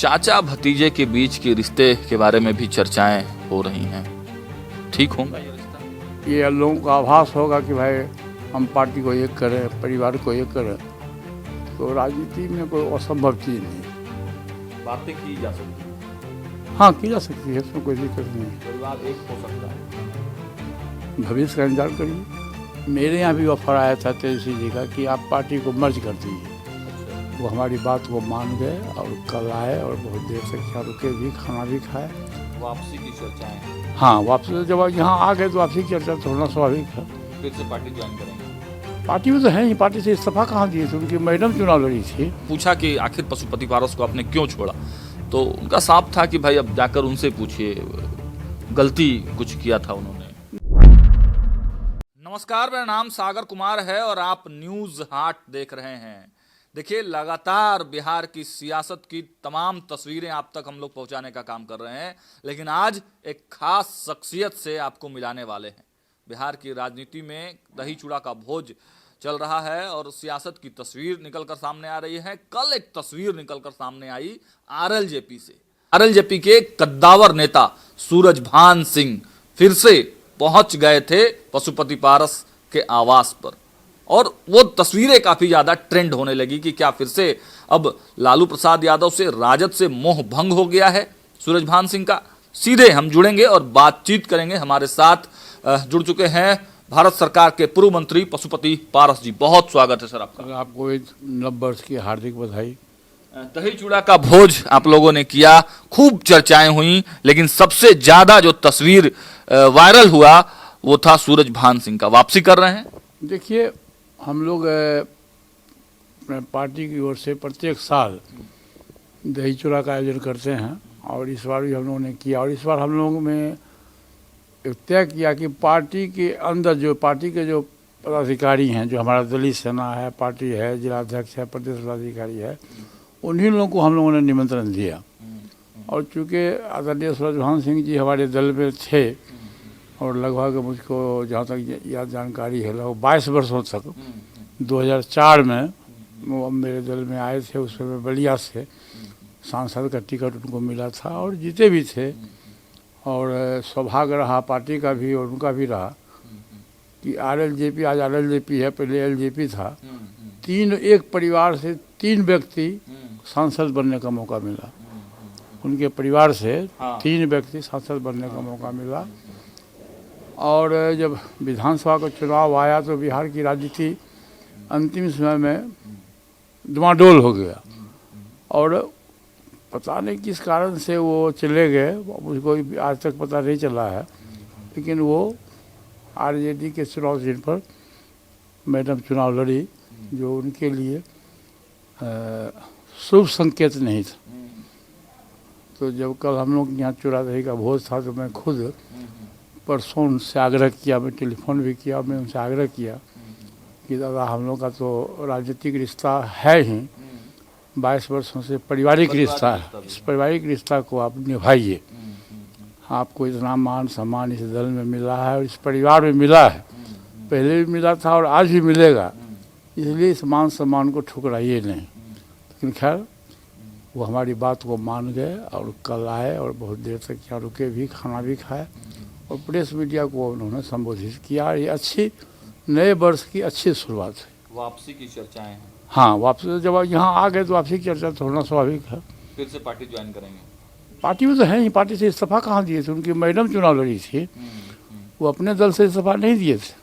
चाचा भतीजे के बीच के रिश्ते के बारे में भी चर्चाएं हो रही हैं। ठीक होगा ये रिश्ता? ये लोगों को आभास होगा कि भाई हम पार्टी को एक करें, परिवार को एक करें, तो राजनीति में कोई असंभव चीज़ नहीं। बातें की जा सकती हैं, हाँ की जा सकती है, इसमें कोई दिक्कत नहीं। परिवार एक हो सकता है। भविष्य का इंतजार करिए। मेरे यहाँ भी ऑफर आया था तेजस्वी जी का कि आप पार्टी को मर्ज कर दीजिए। वो हमारी बात को मान गए और कल आए और बहुत देर से क्या रुके भी, खाना भी खाए। वापसी की चर्चाएं, हाँ वापसी, जब यहाँ आ गए तो वापसी की चर्चा थोड़ा स्वाभाविक है। फिर से पार्टी ज्वाइन करेंगे? पार्टी में तो है ही, पार्टी से इस्तीफा कहाँ दिए थे, उनकी मैडम चुनाव लड़ी थी। पूछा कि आखिर पशुपति पारस को आपने क्यों छोड़ा, तो उनका साफ था कि भाई अब जाकर उनसे पूछिए, गलती कुछ किया था उन्होंने। नमस्कार, मेरा नाम सागर कुमार है और आप न्यूज हाट देख रहे हैं। देखिए, लगातार बिहार की सियासत की तमाम तस्वीरें आप तक हम लोग पहुंचाने का काम कर रहे हैं, लेकिन आज एक खास शख्सियत से आपको मिलाने वाले हैं। बिहार की राजनीति में दही चूड़ा का भोज चल रहा है और सियासत की तस्वीर निकलकर सामने आ रही है। कल एक तस्वीर निकलकर सामने आई आरएलजेपी से। आरएलजेपी के कद्दावर नेता सूरजभान सिंह फिर से पहुंच गए थे पशुपति पारस के आवास पर, और वो तस्वीरें काफी ज्यादा ट्रेंड होने लगी कि क्या फिर से अब लालू प्रसाद यादव से, राजद से मोह भंग हो गया है सूरजभान सिंह का। सीधे हम जुड़ेंगे और बातचीत करेंगे। हमारे साथ जुड़ चुके हैं भारत सरकार के पूर्व मंत्री पशुपति पारस जी। बहुत स्वागत है सर आपका। आपको एक नव वर्ष की हार्दिक बधाई। दही चूड़ा का भोज आप लोगों ने किया, खूब चर्चाएं हुई, लेकिन सबसे ज्यादा जो तस्वीर वायरल हुआ वो था सूरजभान सिंह का। वापसी कर रहे हैं? देखिए, हम लोग अपने पार्टी की ओर से प्रत्येक साल दही चूड़ा का आयोजन करते हैं और इस बार भी हम लोगों ने किया। और इस बार हम लोगों में तय किया कि पार्टी के अंदर जो पार्टी के जो पदाधिकारी हैं, जो हमारा दलित सेना है, पार्टी है, जिलाध्यक्ष है, प्रदेश पदाधिकारी है, उन्हीं लोगों को हम लोगों ने निमंत्रण दिया। और चूँकि आदरणीय सूरजभान सिंह जी हमारे दल में थे और लगभग मुझको जहाँ तक याद जानकारी है लगभग 22 वर्षों तक 2004 में वो मेरे दल में आए थे। उस समय बलिया से सांसद का टिकट उनको मिला था और जीते भी थे। और सौभाग्य रहा पार्टी का भी और उनका भी रहा कि आरएलजेपी, आज आरएलजेपी है, पहले एलजेपी था, एक परिवार से 3 व्यक्ति सांसद बनने का मौका मिला। उनके परिवार से 3 व्यक्ति सांसद बनने का मौका मिला। और जब विधानसभा का चुनाव आया तो बिहार की राजनीति अंतिम समय में डमाडोल हो गया और पता नहीं किस कारण से वो चले गए, मुझको आज तक पता नहीं चला है। लेकिन वो आरजेडी के चुनाव चिन्ह पर मैडम चुनाव लड़ी, जो उनके लिए शुभ संकेत नहीं था। तो जब कल हम लोग यहाँ चूड़ा दही का भोज था तो मैं खुद परसों उनसे आग्रह किया, मैं टेलीफोन भी किया, मैं उनसे आग्रह किया कि दादा हम लोग का तो राजनीतिक रिश्ता है ही, 22 वर्षों से पारिवारिक रिश्ता है, इस पारिवारिक रिश्ता को आप निभाइए। आपको इतना मान सम्मान इस दल में मिला है और इस परिवार में मिला है, पहले भी मिला था और आज भी मिलेगा, इसलिए इस मान सम्मान को ठुकराइए नहीं। लेकिन खैर वो हमारी बात को मान गए और कल आए और बहुत देर तक यहाँ रुके भी, खाना भी खाए और प्रेस मीडिया को उन्होंने संबोधित किया। ये अच्छी नए वर्ष की अच्छी शुरुआत है। वापसी की चर्चाएं हैं। हाँ वापसी, जब यहाँ आ गए तो वापसी की चर्चा थोड़ा स्वाभाविक है। फिर से पार्टी ज्वाइन करेंगे? पार्टी में तो है ही, पार्टी से इस्तीफा कहाँ दिए थे, उनकी मैडम चुनाव लड़ी थी, वो अपने दल से इस्तीफा नहीं दिए थे।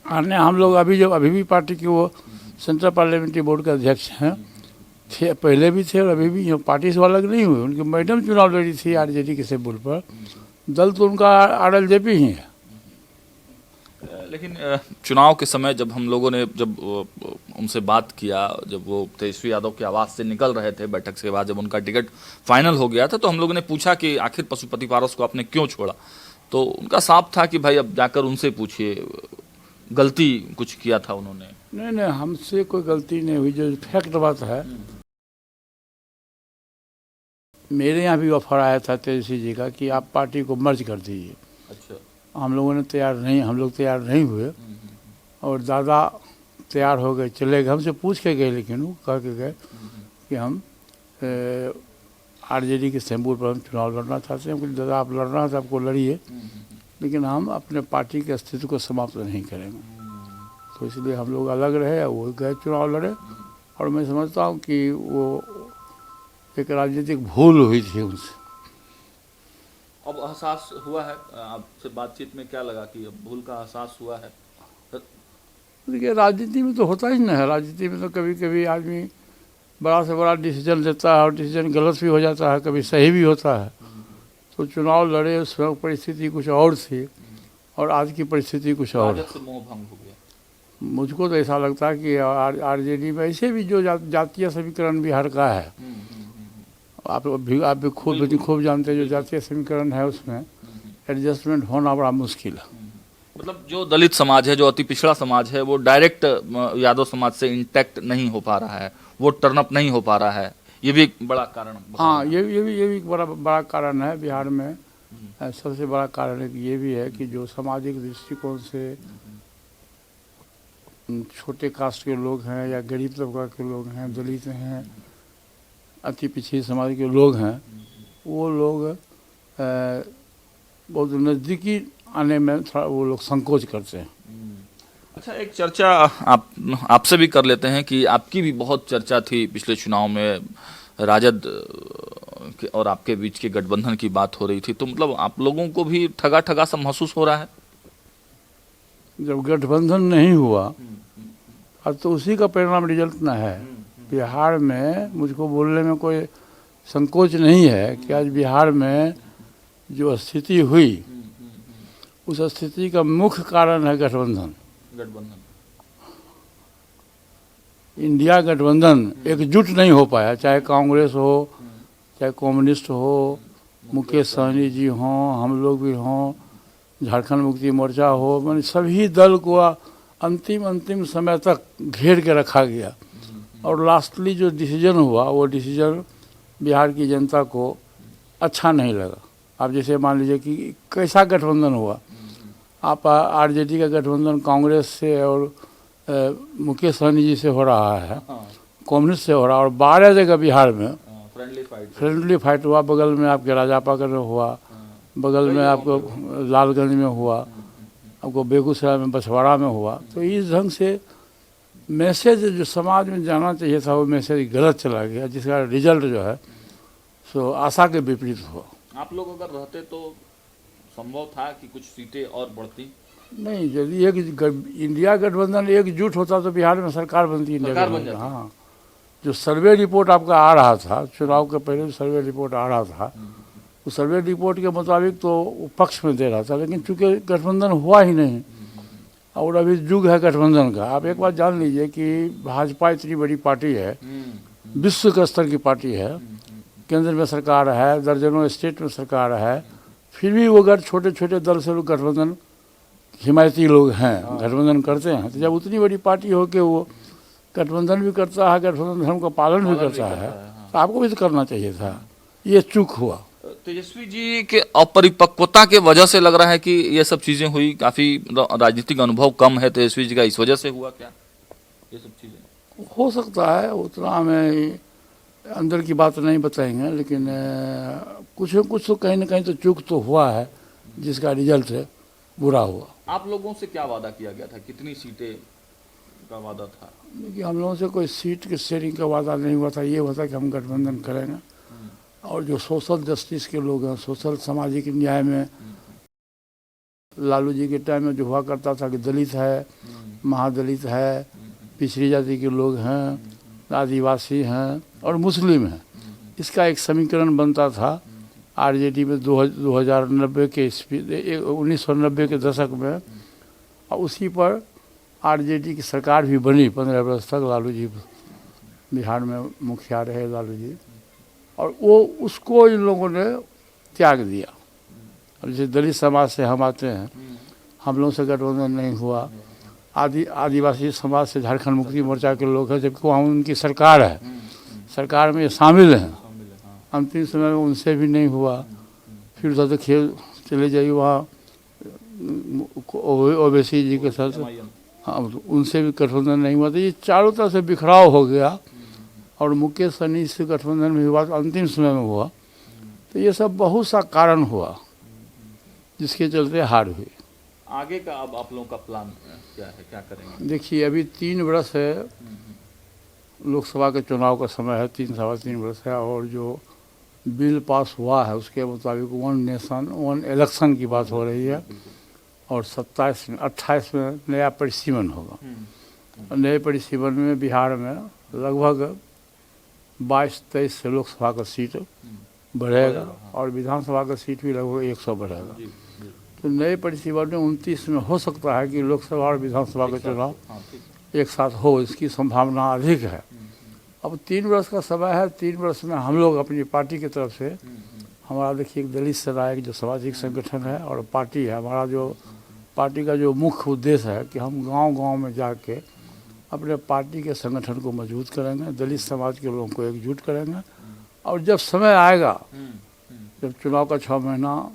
अन्य हम लोग अभी भी पार्टी के वो सेंट्रल पार्लियामेंट्री बोर्ड के अध्यक्ष हैं, थे पहले भी थे और अभी भी पार्टी से अलग नहीं हुए। उनकी मैडम चुनाव लड़ी थी आरजेडी के सिंबल पर, दल तो उनका आरएलजेपी ही है। लेकिन चुनाव के समय जब हम लोगों ने उनसे बात किया, जब वो तेजस्वी यादव के आवास से निकल रहे थे बैठक के बाद, जब उनका टिकट फाइनल हो गया था, तो हम लोगों ने पूछा कि आखिर पशुपति पारस को आपने क्यों छोड़ा, तो उनका साफ था कि भाई अब जाकर उनसे पूछिए, गलती कुछ किया था उन्होंने। नहीं, हमसे कोई गलती नहीं हुई। जो फैक्ट बात है, मेरे यहाँ भी ऑफर आया था तेजस्वी जी का कि आप पार्टी को मर्ज कर दीजिए। अच्छा। हम लोग तैयार नहीं हुए और दादा तैयार हो गए, चले गए। हमसे पूछ के गए, लेकिन वो कह के गए कि हम आरजेडी के सिंबल पर हम चुनाव लड़ना चाहते हैं। दादा आप लड़ना है तो आपको लड़िए, लेकिन हम अपने पार्टी के अस्तित्व को समाप्त नहीं करेंगे। तो इसलिए हम लोग अलग रहे, वो गए चुनाव लड़े, और मैं समझता हूँ कि वो एक राजनीतिक भूल हुई थी उनसे। अब एहसास हुआ है आपसे बातचीत में, क्या लगा कि अब भूल का एहसास हुआ है? देखिए राजनीति में तो होता ही नहीं है, राजनीति में तो कभी कभी आदमी बड़ा से बड़ा डिसीजन लेता है और डिसीजन गलत भी हो जाता है, कभी सही भी होता है। तो चुनाव लड़े, उस वक्त परिस्थिति कुछ और थी और आज की परिस्थिति कुछ और है। से मोह भंग हो गया। मुझको तो ऐसा लगता है कि आरजेडी में ऐसे भी जो जातीय समीकरण बिहार का है, आप भी खूब जानते हैं, जो जातीय समीकरण है उसमें एडजस्टमेंट होना बड़ा मुश्किल है। मतलब जो दलित समाज है, जो अति पिछड़ा समाज है, वो डायरेक्ट यादव समाज से इंटैक्ट नहीं हो पा रहा है, वो टर्नअप नहीं हो पा रहा है, ये भी एक बड़ा कारण। हाँ, ये भी एक बड़ा कारण है बिहार में। सबसे बड़ा कारण है कि ये भी है कि जो सामाजिक दृष्टिकोण से छोटे कास्ट के लोग हैं या गरीब तबका के लोग हैं, दलित हैं, अति पिछड़ी समाज के लोग हैं, वो लोग बहुत नज़दीकी आने में थोड़ा वो लोग संकोच करते हैं। अच्छा, एक चर्चा आपसे भी कर लेते हैं कि आपकी भी बहुत चर्चा थी पिछले चुनाव में, राजद और आपके बीच के गठबंधन की बात हो रही थी, तो मतलब आप लोगों को भी ठगा ठगा सा महसूस हो रहा है? जब गठबंधन नहीं हुआ अब तो उसी का परिणाम रिजल्ट ना है। बिहार में मुझको बोलने में कोई संकोच नहीं है कि आज बिहार में जो स्थिति हुई, उस स्थिति का मुख्य कारण है गठबंधन। इंडिया गठबंधन एकजुट नहीं हो पाया, चाहे कांग्रेस हो, चाहे कम्युनिस्ट हो, मुकेश सहनी जी हों, हम लोग भी हों, झारखंड मुक्ति मोर्चा हो, मैंने सभी दल को अंतिम समय तक घेर के रखा गया। और लास्टली जो डिसीजन हुआ, वो डिसीजन बिहार की जनता को अच्छा नहीं लगा। आप जैसे मान लीजिए कि कैसा गठबंधन हुआ, आप आरजेडी का गठबंधन कांग्रेस से और मुकेश सहनी जी से हो रहा है, कम्युनिस्ट से हो रहा है, और 12 जगह बिहार में फ्रेंडली फाइट हुआ। बगल में आपके राजापाकर में हुआ, बगल में आपको लालगंज में हुआ, आपको बेगूसराय में बछवाड़ा में हुआ। तो इस ढंग से मैसेज जो समाज में जाना चाहिए था, वो मैसेज गलत चला गया, जिसका रिजल्ट जो है सो आशा के विपरीत हुआ। आप लोग अगर रहते तो संभव था कि कुछ सीटें और बढ़ती? नहीं, यदि एक इंडिया गठबंधन एकजुट होता तो बिहार में सरकार बनती। इंडिया गठबंधन, हाँ, जो सर्वे रिपोर्ट आपका आ रहा था, चुनाव के पहले जो सर्वे रिपोर्ट आ रहा था, उस सर्वे रिपोर्ट के मुताबिक तो वो पक्ष में दे रहा था, लेकिन चूंकि गठबंधन हुआ ही नहीं और अभी युग है गठबंधन का। आप एक बात जान लीजिए कि भाजपा इतनी बड़ी पार्टी है, विश्व के स्तर की पार्टी है, केंद्र में सरकार है, दर्जनों स्टेट में सरकार है, फिर भी वो अगर छोटे छोटे दल से लोग गठबंधन हिमायती लोग हैं, गठबंधन करते हैं। तो जब उतनी बड़ी पार्टी हो के वो गठबंधन भी करता है, गठबंधन धर्म का पालन भी करता है, तो आपको भी तो करना चाहिए था। ये चूक हुआ। तेजस्वी जी के अपरिपक्वता के वजह से लग रहा है कि ये सब चीजें हुई। काफी राजनीतिक अनुभव कम है तेजस्वी जी का, इस वजह से हुआ क्या ये सब चीजें? हो सकता है, उतना हमें अंदर की बात नहीं बताएंगे, लेकिन कुछ तो कहीं ना कहीं तो चूक तो हुआ है, जिसका रिजल्ट बुरा हुआ। आप लोगों से क्या वादा किया गया था, कितनी सीटें का वादा था? देखिए, हम लोगों से कोई सीट के शेयरिंग का वादा नहीं हुआ था। ये हुआ था कि हम गठबंधन करेंगे, और जो सोशल जस्टिस के लोग हैं, सोशल सामाजिक न्याय में लालू जी के टाइम में जो हुआ करता था कि दलित है, महादलित है, पिछड़ी जाति के लोग हैं, आदिवासी हैं और मुस्लिम हैं, इसका एक समीकरण बनता था आरजेडी में 1990 के दशक में, और उसी पर आरजेडी की सरकार भी बनी 15 वर्ष तक। लालू जी बिहार में मुखिया रहे, लालू जी, और वो उसको इन लोगों ने त्याग दिया। अब जैसे दलित समाज से हम आते हैं, हम लोगों से गठबंधन नहीं हुआ। आदिवासी समाज से झारखंड मुक्ति मोर्चा के लोग हैं, जबकि वहाँ उनकी सरकार है, सरकार में ये शामिल हैं। अंतिम समय में उनसे भी नहीं हुआ। फिर उधर खेल चले जाइए, वहाँ ओवैसी जी के साथ, हाँ, उनसे भी गठबंधन नहीं हुआ। तो ये चारों तरफ से बिखराव हो गया, और मुकेश सहनी से गठबंधन में हुआ तो अंतिम समय में हुआ। तो ये सब बहुत सा कारण हुआ जिसके चलते हार हुई। आगे का अब आप लोगों का प्लान क्या है, क्या करेंगे? देखिए अभी 3 वर्ष है, लोकसभा के चुनाव का समय है, 3 वर्ष है, और जो बिल पास हुआ है उसके मुताबिक 1 नेशन 1 इलेक्शन की बात हो रही है, और 28 में नया परिसीमन होगा। और नए परिसीमन में बिहार में लगभग 22-23 से लोकसभा का सीट बढ़ेगा और विधानसभा का सीट भी लगभग 100 बढ़ेगा। तो नए परिसीमन में 29 में हो सकता है कि लोकसभा और विधानसभा का चुनाव एक साथ हो, इसकी संभावना अधिक है। अब 3 वर्ष का समय है, 3 वर्ष में हम लोग अपनी पार्टी की तरफ से, हमारा देखिए एक दलित समुदाय जो सामाजिक संगठन है और पार्टी है, हमारा जो पार्टी का जो मुख्य उद्देश्य है कि हम गांव-गांव में जाके अपने पार्टी के संगठन को मजबूत करेंगे, दलित समाज के लोगों को एकजुट करेंगे, और जब समय आएगा, जब चुनाव का 6 महीना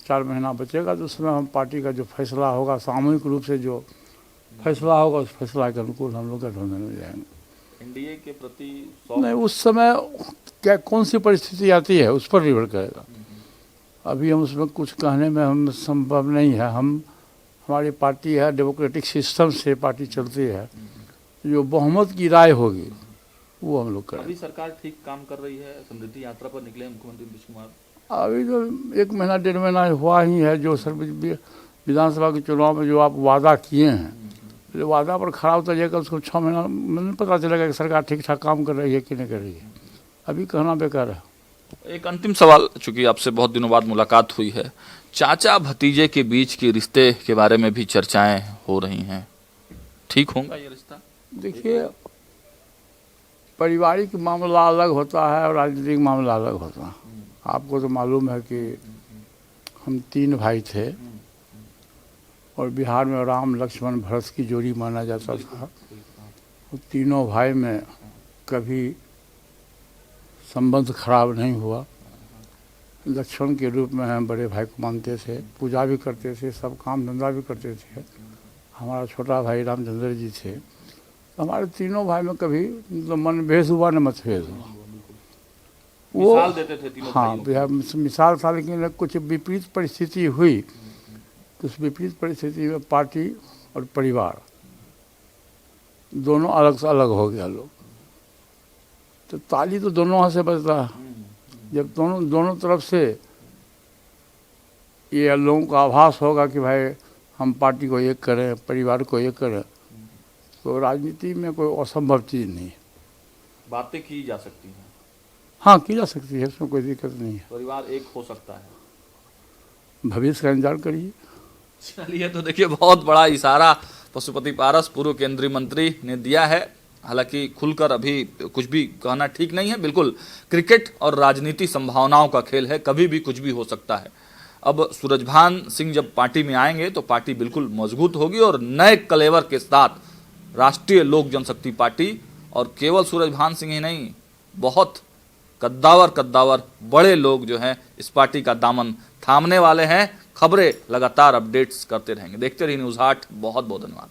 4 महीना बचेगा, तो उसमें हम पार्टी का जो फैसला होगा, सामूहिक रूप से जो फैसला होगा, उस फैसला के अनुकूल हम लोग गठबंधन में जाएंगे। एनडीए के प्रति नहीं, उस समय क्या कौन सी परिस्थिति आती है उस पर निर्भर करेगा। अभी हम उसमें कुछ कहने में हम संभव नहीं है। हमारी पार्टी है, डेमोक्रेटिक सिस्टम से पार्टी चलती है, जो बहुमत की राय होगी वो हम लोग करें। अभी सरकार ठीक काम कर रही है, समृद्धि यात्रा पर निकले मुख्यमंत्री नीतीश कुमार। अभी तो 1 महीना 1.5 महीना हुआ ही है। जो सर विधानसभा के चुनाव में जो आप वादा किए हैं, जो वादा पर खड़ा उतरिएगा, उसको 6 महीना में नहीं पता चलेगा कि सरकार ठीक ठाक काम कर रही है कि नहीं कर रही है। अभी कहना बेकार है। एक अंतिम सवाल, चूंकि आपसे बहुत दिनों बाद मुलाकात हुई है, चाचा भतीजे के बीच के रिश्ते के बारे में भी चर्चाएं हो रही हैं, ठीक होगा ये रिश्ता? देखिए, पारिवारिक मामला अलग होता है और राजनीतिक मामला अलग होता है। आपको तो मालूम है कि हम 3 भाई थे और बिहार में राम लक्ष्मण भरत की जोड़ी माना जाता था। वो तीनों भाई में कभी संबंध खराब नहीं हुआ। लक्ष्मण के रूप में हम बड़े भाई को मानते थे, पूजा भी करते थे, सब काम धंधा भी करते थे। हमारा छोटा भाई रामचंद्र जी थे। हमारे तीनों भाई में कभी मतलब मनभेद हुआ न मतभेद हुआ। वो मिसाल देते थे तीनों हाँ, मिसाल था, लेकिन कुछ विपरीत परिस्थिति हुई। उस विपरीत परिस्थिति में पार्टी और परिवार दोनों अलग से अलग हो गया लोग। तो ताली तो दोनों हाथ से बजता है। जब दोनों तरफ से ये लोगों का आभास होगा कि भाई हम पार्टी को एक करें, परिवार को एक करें, तो राजनीति में कोई असंभव चीज़ नहीं है। बातें की जा सकती हैं। हाँ, की जा सकती है, इसमें कोई दिक्कत नहीं है। परिवार एक हो सकता है। भविष्य का इंतजार करिए। चलिए, तो देखिए बहुत बड़ा इशारा पशुपति पारस पूर्व केंद्रीय मंत्री ने दिया है। हालांकि खुलकर अभी कुछ भी कहना ठीक नहीं है। बिल्कुल, क्रिकेट और राजनीति संभावनाओं का खेल है, कभी भी कुछ भी हो सकता है। अब सूरजभान सिंह जब पार्टी में आएंगे तो पार्टी बिल्कुल मजबूत होगी और नए कलेवर के साथ राष्ट्रीय लोक जनशक्ति पार्टी, और केवल सूरजभान सिंह ही नहीं, बहुत कद्दावर बड़े लोग जो हैं इस पार्टी का दामन थामने वाले हैं। खबरें लगातार अपडेट्स करते रहेंगे। देखते रहिए न्यूज़ 8। बहुत बहुत धन्यवाद।